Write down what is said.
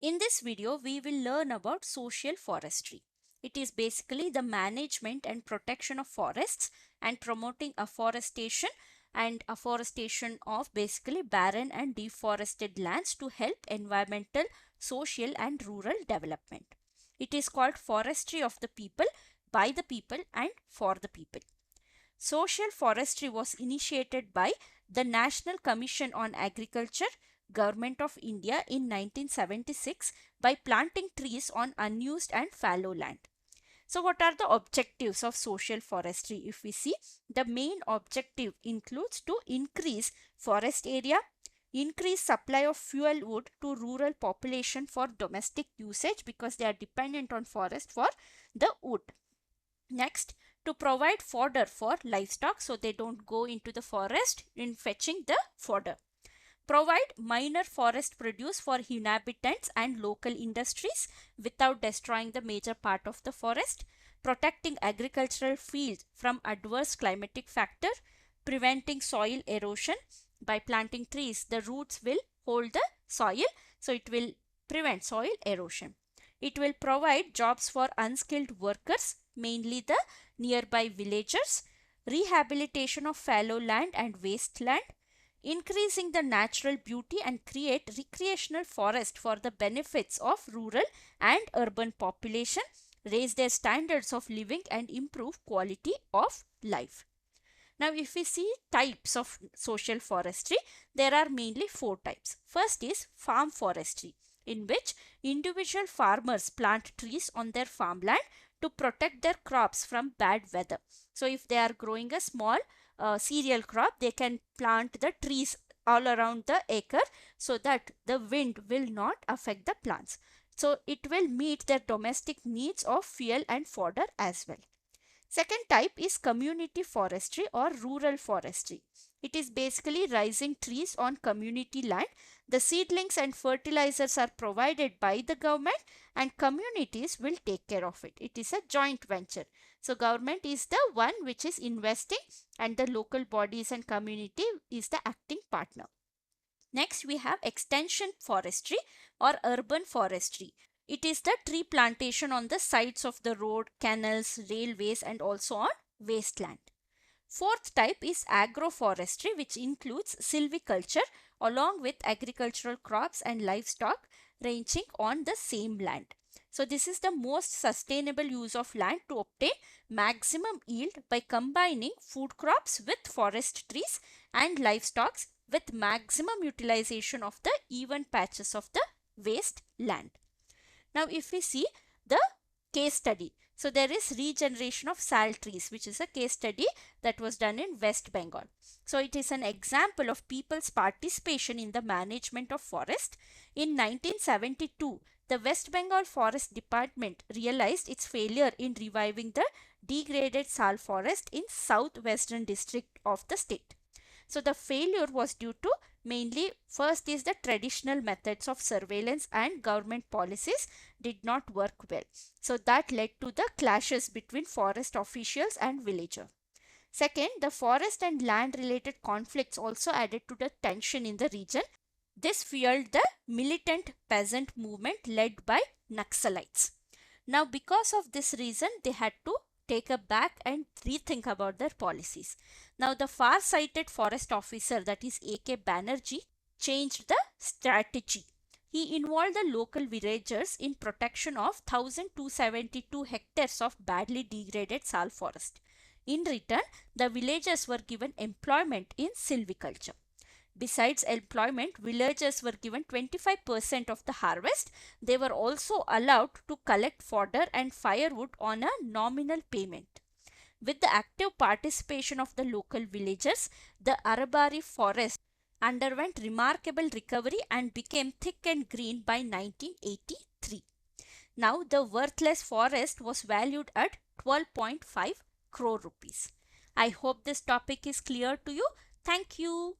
In this video, we will learn about social forestry. It is basically the management and protection of forests and promoting afforestation and afforestation of basically barren and deforested lands to help environmental, social and rural development. It is called forestry of the people, by the people and for the people. Social forestry was initiated by the National Commission on Agriculture, Government of India in 1976 by planting trees on unused and fallow land. So what are the objectives of social forestry? If we see, the main objective includes to increase forest area, increase supply of fuel wood to rural population for domestic usage because they are dependent on forest for the wood. Next, to provide fodder for livestock so they don't go into the forest in fetching the fodder. Provide minor forest produce for inhabitants and local industries without destroying the major part of the forest. Protecting agricultural fields from adverse climatic factor. Preventing soil erosion. By planting trees, the roots will hold the soil, so it will prevent soil erosion. It will provide jobs for unskilled workers, mainly the nearby villagers. Rehabilitation of fallow land and wasteland. Increasing the natural beauty and create recreational forest for the benefits of rural and urban population, raise their standards of living and improve quality of life. Now, if we see types of social forestry, there are mainly four types. First is farm forestry, in which individual farmers plant trees on their farmland to protect their crops from bad weather. So, if they are growing a small cereal crop, they can plant the trees all around the acre so that the wind will not affect the plants. So, it will meet their domestic needs of fuel and fodder as well. Second type is community forestry or rural forestry. It is basically raising trees on community land. The seedlings and fertilizers are provided by the government and communities will take care of it. It is a joint venture. So government is the one which is investing and the local bodies and community is the acting partner. Next, we have extension forestry or urban forestry. It is the tree plantation on the sides of the road, canals, railways and also on wasteland. Fourth type is agroforestry, which includes silviculture along with agricultural crops and livestock ranging on the same land. So this is the most sustainable use of land to obtain maximum yield by combining food crops with forest trees and livestock with maximum utilization of the even patches of the waste land. Now, if we see the case study, so there is regeneration of sal trees, which is a case study that was done in West Bengal. So it is an example of people's participation in the management of forest. In 1972, the West Bengal Forest Department realized its failure in reviving the degraded sal forest in southwestern district of the state. So the failure was due to mainly, first is the traditional methods of surveillance and government policies did not work well. So that led to the clashes between forest officials and villagers. Second, the forest and land related conflicts also added to the tension in the region. This fueled the militant peasant movement led by Naxalites. Now, because of this reason, they had to take a back and rethink about their policies. Now, the far-sighted forest officer, that is A.K. Banerjee, changed the strategy. He involved the local villagers in protection of 1,272 hectares of badly degraded sal forest. In return, the villagers were given employment in silviculture. Besides employment, villagers were given 25% of the harvest. They were also allowed to collect fodder and firewood on a nominal payment. With the active participation of the local villagers, the Arabari forest underwent remarkable recovery and became thick and green by 1983. Now, the worthless forest was valued at 12.5 crore rupees. I hope this topic is clear to you. Thank you.